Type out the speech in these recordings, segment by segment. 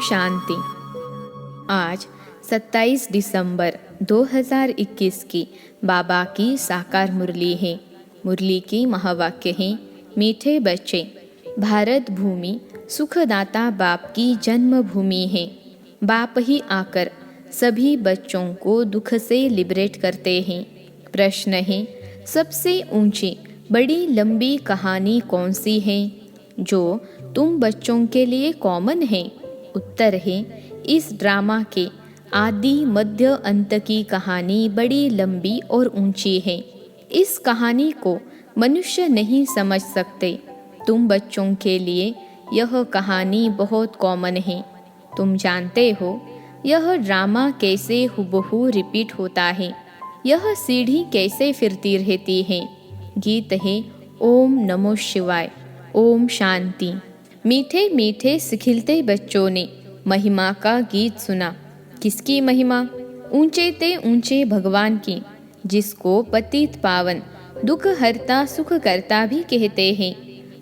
शांति। आज 27 दिसंबर 2021 की बाबा की साकार मुरली है। मुरली की महावाक्य है, मीठे बच्चे, भारत भूमि सुखदाता बाप की जन्मभूमि है। बाप ही आकर सभी बच्चों को दुख से लिबरेट करते हैं। प्रश्न है, सबसे ऊंची बड़ी लंबी कहानी कौन सी है जो तुम बच्चों के लिए कॉमन है? उत्तर है, इस ड्रामा के आदि मध्य अंत की कहानी बड़ी लंबी और ऊंची है। इस कहानी को मनुष्य नहीं समझ सकते। तुम बच्चों के लिए यह कहानी बहुत कॉमन है। तुम जानते हो यह ड्रामा कैसे हुबहू रिपीट होता है, यह सीढ़ी कैसे फिरती रहती है। गीत है, ओम नमो शिवाय, ओम शांति। मीठे मीठे सिखिलते बच्चों ने महिमा का गीत सुना। किसकी महिमा? ऊंचे ते ऊंचे भगवान की, जिसको पतित पावन दुख हरता सुख करता भी कहते हैं।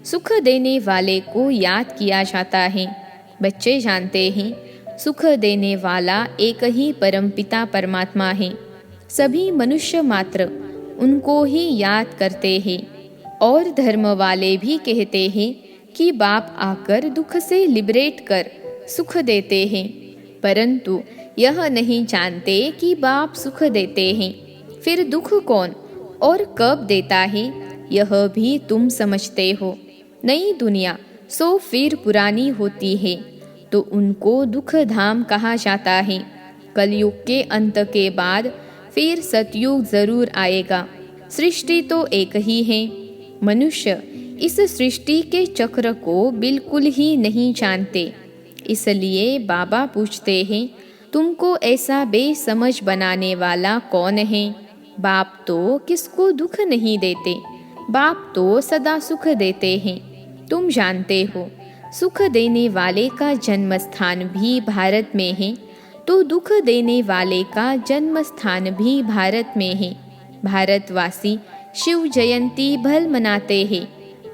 सुख देने वाले को याद किया जाता है। बच्चे जानते हैं सुख देने वाला एक ही परमपिता परमात्मा है। सभी मनुष्य मात्र उनको ही याद करते हैं और धर्म वाले भी कहते हैं कि बाप आकर दुख से लिबरेट कर सुख देते हैं, परंतु यह नहीं जानते कि बाप सुख देते हैं। फिर दुख कौन और कब देता है, यह भी तुम समझते हो। नई दुनिया सो फिर पुरानी होती है तो उनको दुख धाम कहा जाता है। कलयुग के अंत के बाद फिर सतयुग जरूर आएगा। सृष्टि तो एक ही है। मनुष्य इस सृष्टि के चक्र को बिल्कुल ही नहीं जानते। इसलिए बाबा पूछते हैं, तुमको ऐसा बेसमझ बनाने वाला कौन है? बाप तो किसको दुख नहीं देते, बाप तो सदा सुख देते हैं। तुम जानते हो सुख देने वाले का जन्म स्थान भी भारत में है, तो दुख देने वाले का जन्म स्थान भी भारत में है। भारतवासी शिव जयंती भल मनाते हैं,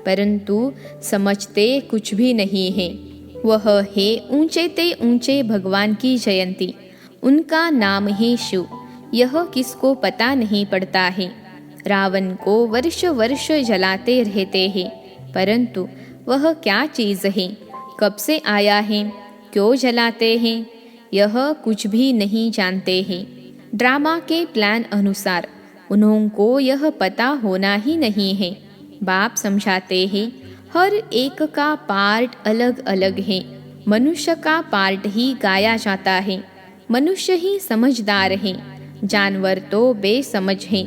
परंतु समझते कुछ भी नहीं है। वह है ऊंचे ते ऊंचे भगवान की जयंती। उनका नाम है शिव। यह किसको पता नहीं पड़ता है। रावण को वर्ष वर्ष जलाते रहते हैं, परंतु वह क्या चीज़ है, कब से आया है, क्यों जलाते हैं, यह कुछ भी नहीं जानते हैं। ड्रामा के प्लान अनुसार उन्होंने यह पता होना ही नहीं है। बाप समझाते हैं, हर एक का पार्ट अलग अलग है। मनुष्य का पार्ट ही गाया जाता है। मनुष्य ही समझदार है, जानवर तो बेसमझ है।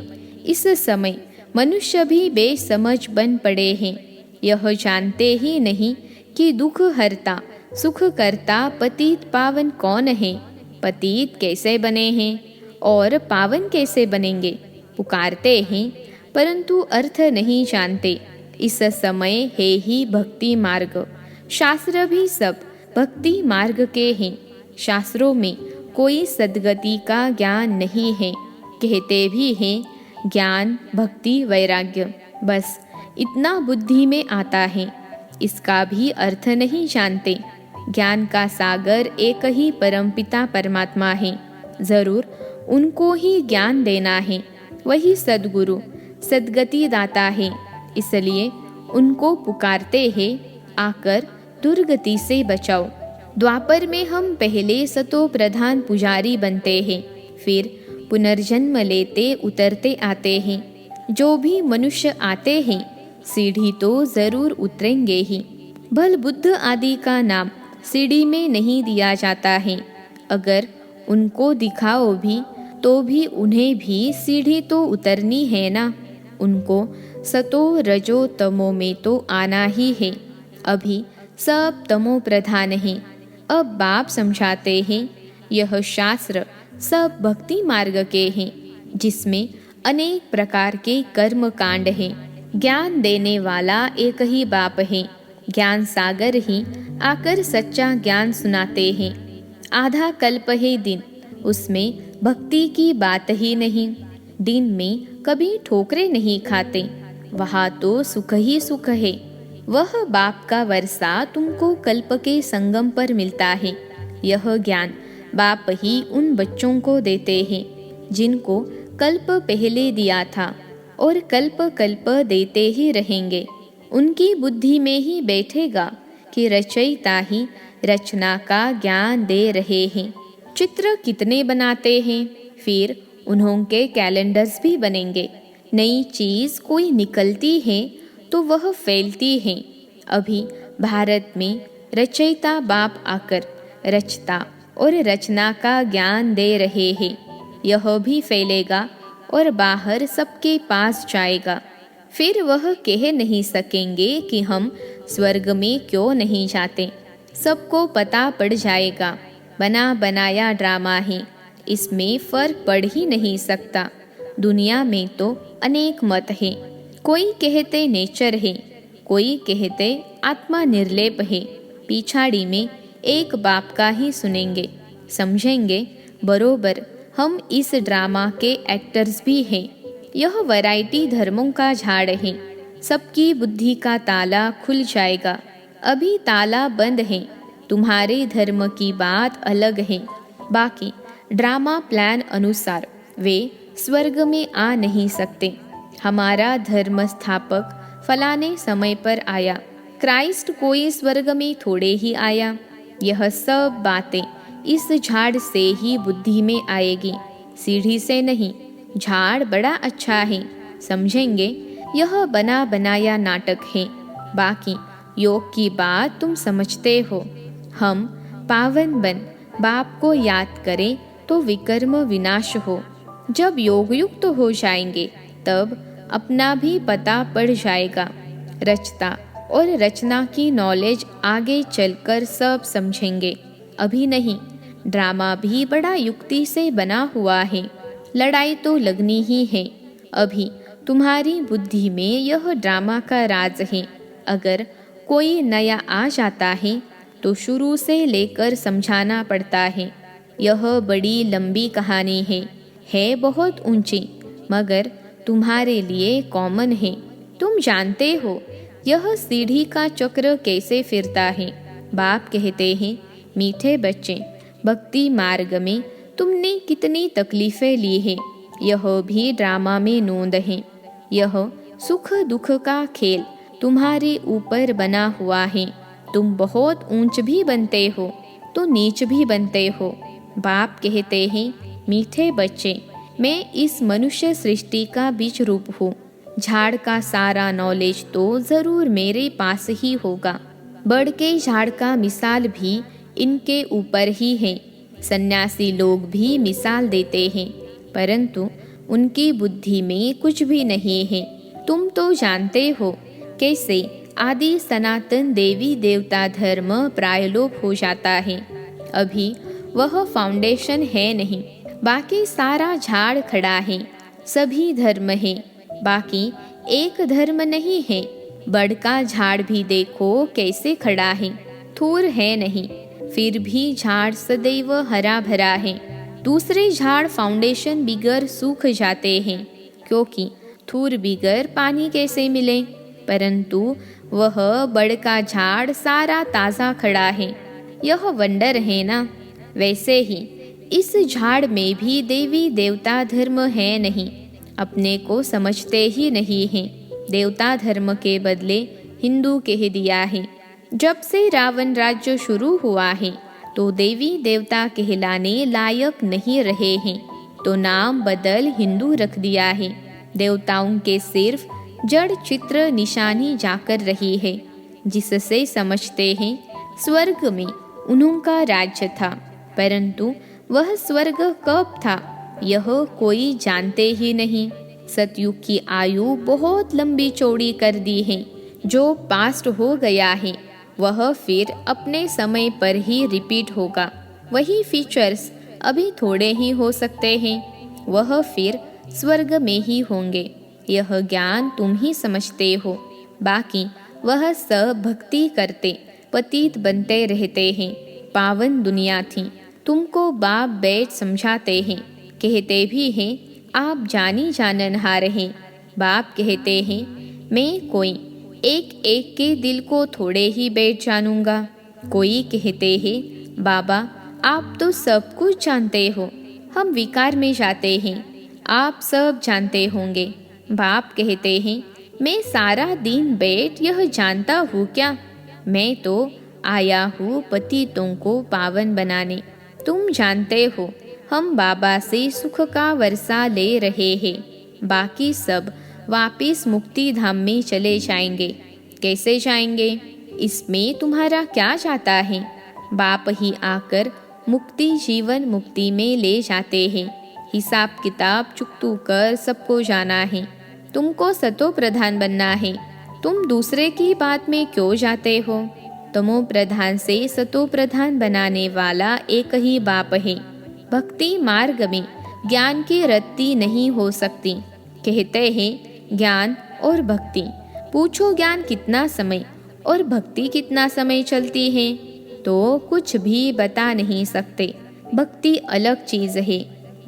इस समय मनुष्य भी बेसमझ बन पड़े हैं। यह जानते ही नहीं कि दुख हरता सुख करता पतित पावन कौन है, पतित कैसे बने हैं और पावन कैसे बनेंगे। पुकारते हैं परंतु अर्थ नहीं जानते। इस समय है ही भक्ति मार्ग। शास्त्र भी सब भक्ति मार्ग के हैं। शास्त्रों में कोई सद्गति का ज्ञान नहीं है। कहते भी हैं ज्ञान भक्ति वैराग्य, बस इतना बुद्धि में आता है। इसका भी अर्थ नहीं जानते। ज्ञान का सागर एक ही परमपिता परमात्मा है। जरूर उनको ही ज्ञान देना है। वही सद्गुरु सद्गति दाता है। इसलिए उनको पुकारते हैं, आकर दुर्गति से बचाओ। द्वापर में हम पहले सतो प्रधान पुजारी बनते हैं, फिर पुनर्जन्म लेते उतरते आते हैं। जो भी मनुष्य आते हैं सीढ़ी तो जरूर उतरेंगे ही। भल बुद्ध आदि का नाम सीढ़ी में नहीं दिया जाता है। अगर उनको दिखाओ भी तो भी उन्हें भी सीढ़ी तो उतरनी है ना। उनको सतो रजो तमो में तो आना ही है। अभी सब तमो प्रधान है। अब बाप समझाते हैं, यह शास्त्र सब भक्ति मार्ग के हैं, जिसमें अनेक प्रकार के कर्म कांड हैं। ज्ञान देने वाला एक ही बाप है। ज्ञान सागर ही आकर सच्चा ज्ञान सुनाते हैं। आधा कल्प है दिन, उसमें भक्ति की बात ही नहीं। दिन में कभी ठोकरे नहीं खाते, वहाँ तो सुख ही सुख है। वह बाप का वर्षा तुमको कल्प के संगम पर मिलता है। यह ज्ञान बाप ही उन बच्चों को देते हैं जिनको कल्प पहले दिया था और कल्प कल्प देते ही रहेंगे। उनकी बुद्धि में ही बैठेगा कि रचयिता ही रचना का ज्ञान दे रहे हैं। चित्र कितने बनाते हैं, फिर उन्होंने कैलेंडर्स भी बनेंगे। नई चीज़ कोई निकलती है तो वह फैलती है। अभी भारत में रचयिता बाप आकर रचता और रचना का ज्ञान दे रहे हैं। यह भी फैलेगा और बाहर सबके पास जाएगा। फिर वह कह नहीं सकेंगे कि हम स्वर्ग में क्यों नहीं जाते। सबको पता पड़ जाएगा बना बनाया ड्रामा है, इसमें फर्क पड़ ही नहीं सकता। दुनिया में तो अनेक मत हैं। कोई कहते नेचर है, कोई कहते आत्मा निर्लेप है। पिछाड़ी में एक बाप का ही सुनेंगे, समझेंगे बरोबर हम इस ड्रामा के एक्टर्स भी हैं। यह वैरायटी धर्मों का झाड़ है। सबकी बुद्धि का ताला खुल जाएगा। अभी ताला बंद है। तुम्हारे धर्म की बात अलग है। बाकी ड्रामा प्लान अनुसार वे स्वर्ग में आ नहीं सकते। हमारा धर्म स्थापक फलाने समय पर आया, क्राइस्ट कोई स्वर्ग में थोड़े ही आया। यह सब बातें इस झाड़ से ही बुद्धि में आएगी, सीढ़ी से नहीं। झाड़ बड़ा अच्छा है, समझेंगे यह बना बनाया नाटक है। बाकी योग की बात तुम समझते हो। हम पावन बन बाप को याद करें तो विकर्म विनाश हो। जब योग युक्त हो जाएंगे तब अपना भी पता पड़ जाएगा। रचता और रचना की नॉलेज आगे चलकर सब समझेंगे, अभी नहीं। ड्रामा भी बड़ा युक्ति से बना हुआ है। लड़ाई तो लगनी ही है। अभी तुम्हारी बुद्धि में यह ड्रामा का राज है। अगर कोई नया आ जाता है तो शुरू से लेकर समझाना पड़ता है। यह बड़ी लंबी कहानी है बहुत ऊंची, मगर तुम्हारे लिए कॉमन है। तुम जानते हो यह सीढ़ी का चक्र कैसे फिरता है। बाप कहते हैं, मीठे बच्चे, भक्ति मार्ग में तुमने कितनी तकलीफें ली हैं, यह भी ड्रामा में नोंद है। यह सुख दुख का खेल तुम्हारे ऊपर बना हुआ है। तुम बहुत ऊंच भी बनते हो तो नीच भी बनते हो। बाप कहते हैं, मीठे बच्चे, मैं इस मनुष्य सृष्टि का बीज रूप हूँ। झाड़ का सारा नॉलेज तो ज़रूर मेरे पास ही होगा। बड़ के झाड़ का मिसाल भी इनके ऊपर ही है। सन्यासी लोग भी मिसाल देते हैं, परंतु उनकी बुद्धि में कुछ भी नहीं है। तुम तो जानते हो कैसे आदि सनातन देवी देवता धर्म प्रायलोप हो जाता है। अभी वह फाउंडेशन है नहीं, बाकी सारा झाड़ खड़ा है। सभी धर्म है, बाकी एक धर्म नहीं है। बड़ का झाड़ भी देखो कैसे खड़ा है, थूर है नहीं, फिर भी झाड़ सदैव हरा भरा है। दूसरे झाड़ फाउंडेशन बिगर सूख जाते हैं, क्योंकि थूर बिगर पानी कैसे मिले। परंतु वह बड़ का झाड़ सारा ताज़ा खड़ा है। यह वंडर है ना। वैसे ही इस झाड़ में भी देवी देवता धर्म है नहीं, अपने को समझते ही नहीं हैं। देवता धर्म के बदले हिंदू कह दिया है। जब से रावण राज्य शुरू हुआ है तो देवी देवता कहलाने लायक नहीं रहे हैं, तो नाम बदल हिंदू रख दिया है। देवताओं के सिर्फ जड़ चित्र निशानी जाकर रही है, जिससे समझते हैं स्वर्ग में उनका राज्य था। परंतु वह स्वर्ग कब था यह कोई जानते ही नहीं। सतयुग की आयु बहुत लंबी चौड़ी कर दी है। जो पास्ट हो गया है वह फिर अपने समय पर ही रिपीट होगा। वही फीचर्स अभी थोड़े ही हो सकते हैं, वह फिर स्वर्ग में ही होंगे। यह ज्ञान तुम ही समझते हो। बाकी वह सब भक्ति करते पतित बनते रहते हैं। पावन दुनिया थी, तुमको बाप बैठ समझाते हैं, कहते भी हैं आप जानी जाननहार हैं। बाप कहते हैं मैं कोई एक एक के दिल को थोड़े ही बैठ जानूंगा। कोई कहते हैं बाबा आप तो सब कुछ जानते हो, हम विकार में जाते हैं, आप सब जानते होंगे। बाप कहते हैं, मैं सारा दिन बैठ यह जानता हूँ क्या? मैं तो आया हूँ पतितों को पावन बनाने। तुम जानते हो हम बाबा से सुख का वर्षा ले रहे हैं, बाकी सब वापिस मुक्ति धाम में चले जाएंगे। कैसे जाएंगे, इसमें तुम्हारा क्या जाता है? बाप ही आकर मुक्ति जीवन मुक्ति में ले जाते हैं। हिसाब किताब चुकतू कर सबको जाना है। तुमको सतो प्रधान बनना है, तुम दूसरे की बात में क्यों जाते हो? तमो प्रधान से सतो प्रधान बनाने वाला एक ही बाप है। भक्ति मार्ग में ज्ञान की रत्ती नहीं हो सकती। कहते हैं ज्ञान और भक्ति, पूछो ज्ञान कितना समय और भक्ति कितना समय चलती है, तो कुछ भी बता नहीं सकते। भक्ति अलग चीज है।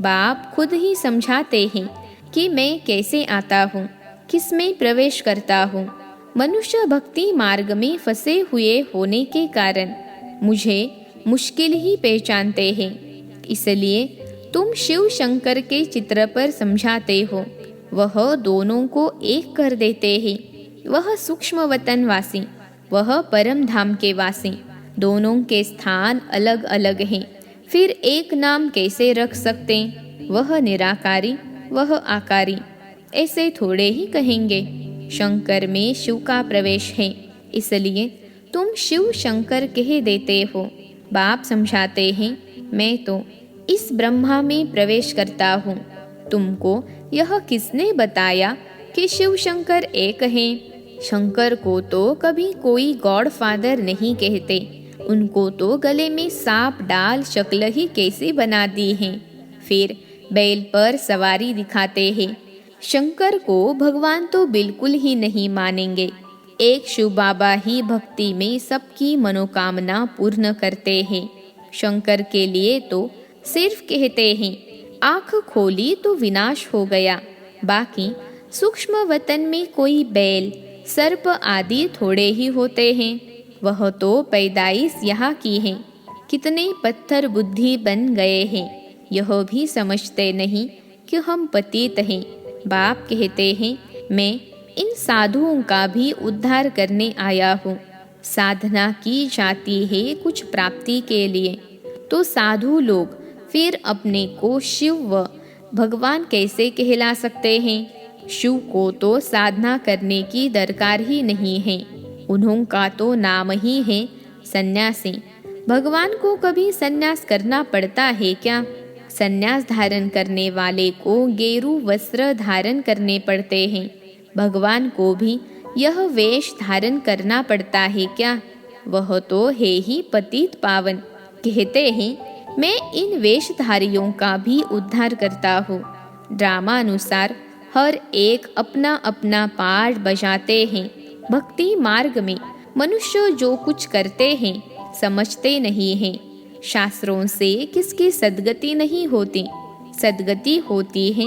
बाप खुद ही समझाते हैं कि मैं कैसे आता हूँ, किस में प्रवेश करता हूँ। मनुष्य भक्ति मार्ग में फंसे हुए होने के कारण मुझे मुश्किल ही पहचानते हैं। इसलिए तुम शिव शंकर के चित्र पर समझाते हो, वह दोनों को एक कर देते हैं। वह सूक्ष्म वतन वासी, वह परम धाम के वासी, दोनों के स्थान अलग अलग हैं। फिर एक नाम कैसे रख सकते? वह निराकारी, वह आकारी, ऐसे थोड़े ही कहेंगे। शंकर में शिव का प्रवेश है, इसलिए तुम शिव शंकर कह देते हो। बाप समझाते हैं, मैं तो इस ब्रह्मा में प्रवेश करता हूँ। तुमको यह किसने बताया कि शिव शंकर एक हैं? शंकर को तो कभी कोई गॉड फादर नहीं कहते। उनको तो गले में सांप डाल शक्ल ही कैसी बना दी है। फिर बैल पर सवारी दिखाते हैं। शंकर को भगवान तो बिल्कुल ही नहीं मानेंगे। एक शिव बाबा ही भक्ति में सबकी मनोकामना पूर्ण करते हैं। शंकर के लिए तो सिर्फ कहते हैं आँख खोली तो विनाश हो गया। बाकी सूक्ष्म वतन में कोई बैल सर्प आदि थोड़े ही होते हैं। वह तो पैदाइश यहाँ की है। कितने पत्थर बुद्धि बन गए हैं, यह भी समझते नहीं कि हम पतित हैं। बाप कहते हैं, मैं इन साधुओं का भी उद्धार करने आया हूँ। साधना की जाती है कुछ प्राप्ति के लिए, तो साधु लोग फिर अपने को शिव व भगवान कैसे कहला सकते हैं? शिव को तो साधना करने की दरकार ही नहीं है। उन्हों का तो नाम ही है सन्यासी। भगवान को कभी सन्यास करना पड़ता है क्या? सन्यास धारण करने वाले को गेरू वस्त्र धारण करने पड़ते हैं। भगवान को भी यह वेश धारण करना पड़ता है क्या? वह तो है ही पतित पावन। कहते हैं, मैं इन वेशधारियों का भी उद्धार करता हूँ। ड्रामानुसार हर एक अपना अपना पार्ट बजाते हैं। भक्ति मार्ग में मनुष्य जो कुछ करते हैं समझते नहीं हैं। शास्त्रों से किसकी सद्गति नहीं होती? सद्गति होती है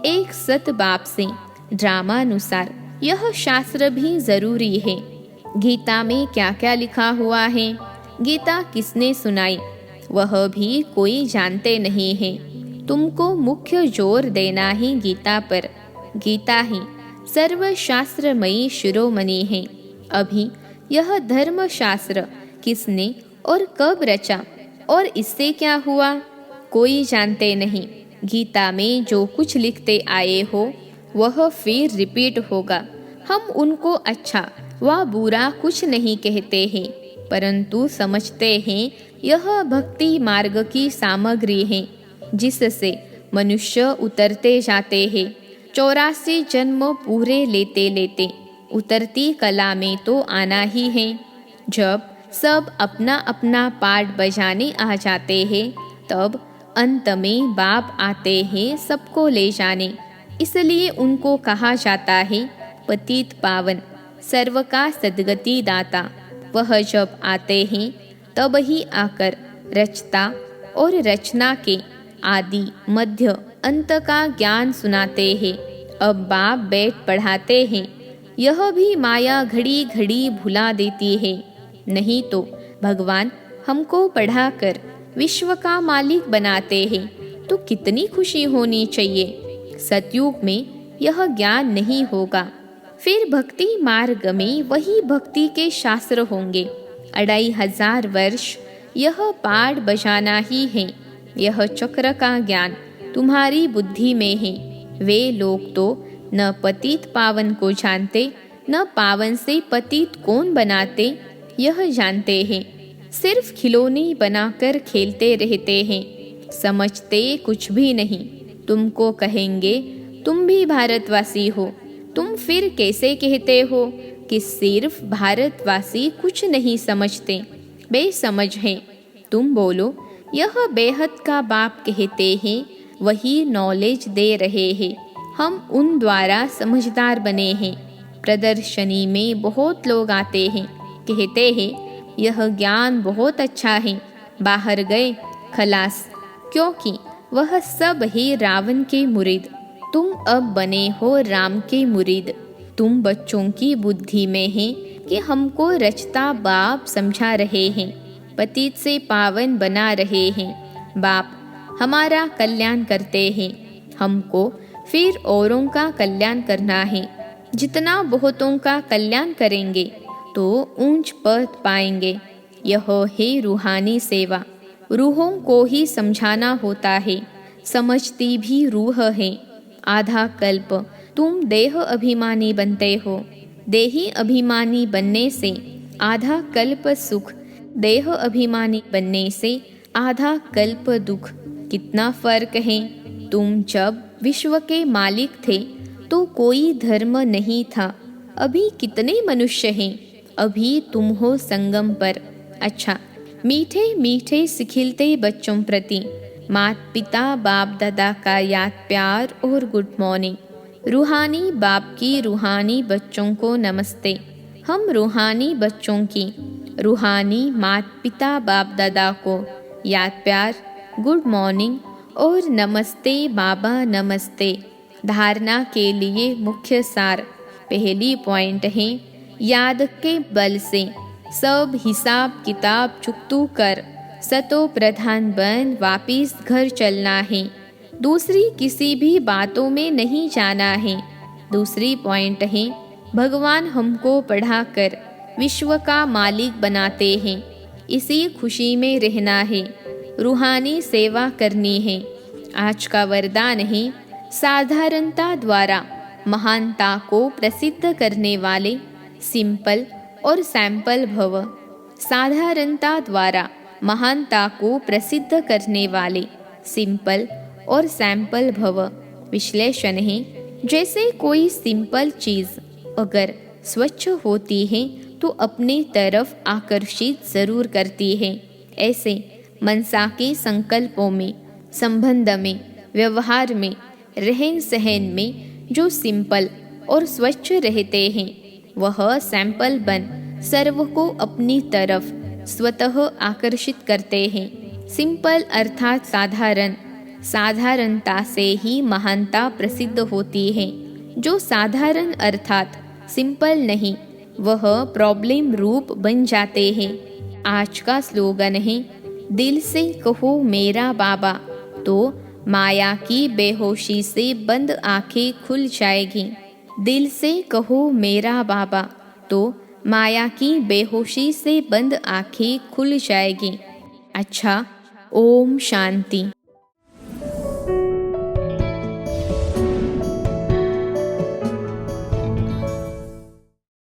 एक सत बाप से। ड्रामानुसार यह शास्त्र भी जरूरी है। गीता में क्या क्या लिखा हुआ है? गीता किसने सुनाई? वह भी कोई जानते नहीं है। तुमको मुख्य जोर देना ही गीता पर। गीता ही सर्वशास्त्रमयी शिरोमणि है। अभी यह धर्म शास्त्र किसने और कब रचा और इससे क्या हुआ, कोई जानते नहीं। गीता में जो कुछ लिखते आए हो वह फिर रिपीट होगा। हम उनको अच्छा व बुरा कुछ नहीं कहते हैं, परंतु समझते हैं यह भक्ति मार्ग की सामग्री है जिससे मनुष्य उतरते जाते हैं। 84 जन्म पूरे लेते लेते उतरती कला में तो आना ही है। जब सब अपना अपना पार्ट बजाने आ जाते हैं तब अंत में बाप आते हैं सबको ले जाने। इसलिए उनको कहा जाता है पतित पावन, सर्व का सद्गति दाता। वह जब आते हैं तब ही आकर रचता और रचना के आदि मध्य अंत का ज्ञान सुनाते हैं। अब बाप बैठ पढ़ाते हैं। यह भी माया घड़ी घड़ी भुला देती है। नहीं तो भगवान हमको पढ़ाकर विश्व का मालिक बनाते हैं तो कितनी खुशी होनी चाहिए। सतयुग में यह ज्ञान नहीं होगा, फिर भक्ति मार्ग में वही भक्ति के शास्त्र होंगे। 2500 वर्ष यह पाठ बजाना ही है। यह चक्र का ज्ञान तुम्हारी बुद्धि में है। वे लोग तो न पतित पावन को जानते, न पावन से पतित कौन बनाते यह जानते हैं। सिर्फ खिलौने बनाकर खेलते रहते हैं, समझते कुछ भी नहीं। तुमको कहेंगे तुम भी भारतवासी हो, तुम फिर कैसे कहते हो कि सिर्फ भारतवासी कुछ नहीं समझते, बेसमझ हैं। तुम बोलो यह बेहद का बाप कहते हैं, वही नॉलेज दे रहे हैं। हम उन द्वारा समझदार बने हैं। प्रदर्शनी में बहुत लोग आते हैं, कहते हैं यह ज्ञान बहुत अच्छा है, बाहर गए खलास, क्योंकि वह सब है रावण के मुरीद। तुम अब बने हो राम के मुरीद। तुम बच्चों की बुद्धि में है कि हमको रचता बाप समझा रहे हैं, पतित से पावन बना रहे हैं। बाप हमारा कल्याण करते हैं, हमको फिर औरों का कल्याण करना है। जितना बहुतों का कल्याण करेंगे तो ऊंच पद पाएंगे। यह है रूहानी सेवा। रूहों को ही समझाना होता है, समझती भी रूह है। आधा कल्प तुम देह अभिमानी बनते हो। देही अभिमानी बनने से आधा कल्प सुख, देह अभिमानी बनने से आधा कल्प दुख। कितना फर्क है। तुम जब विश्व के मालिक थे तो कोई धर्म नहीं था। अभी कितने मनुष्य हैं, अभी तुम हो संगम पर। अच्छा, मीठे मीठे सिखिलते बच्चों प्रति मात पिता बाप दादा का याद प्यार और गुड मॉर्निंग। रूहानी बाप की रूहानी बच्चों को नमस्ते। हम रूहानी बच्चों की रूहानी मात पिता बाप दादा को याद प्यार, गुड मॉर्निंग और नमस्ते बाबा नमस्ते। धारणा के लिए मुख्य सार। पहली पॉइंट है याद के बल से सब हिसाब किताब चुकतू कर सतो प्रधान बन वापिस घर चलना है। दूसरी किसी भी बातों में नहीं जाना है। दूसरी पॉइंट है भगवान हमको पढ़ाकर विश्व का मालिक बनाते हैं, इसी खुशी में रहना है, रूहानी सेवा करनी है। आज का वरदान है साधारणता द्वारा महानता को प्रसिद्ध करने वाले सिंपल और सैंपल भव। साधारणता द्वारा महानता को प्रसिद्ध करने वाले सिंपल और सैंपल भव। विश्लेषण है जैसे कोई सिंपल चीज़ अगर स्वच्छ होती है तो अपने तरफ आकर्षित जरूर करती है। ऐसे मनसा के संकल्पों में, संबंध में, व्यवहार में, रहन सहन में जो सिंपल और स्वच्छ रहते हैं वह सैंपल बन सर्व को अपनी तरफ स्वतः आकर्षित करते हैं। सिंपल अर्थात साधारण, साधारणता से ही महानता प्रसिद्ध होती है। जो साधारण अर्थात सिंपल नहीं वह प्रॉब्लम रूप बन जाते हैं। आज का स्लोगन है दिल से कहो मेरा बाबा, तो माया की बेहोशी से बंद आंखें खुल जाएगी। दिल से कहो मेरा बाबा, तो माया की बेहोशी से बंद आंखें खुल जाएगी। अच्छा, ओम शांति।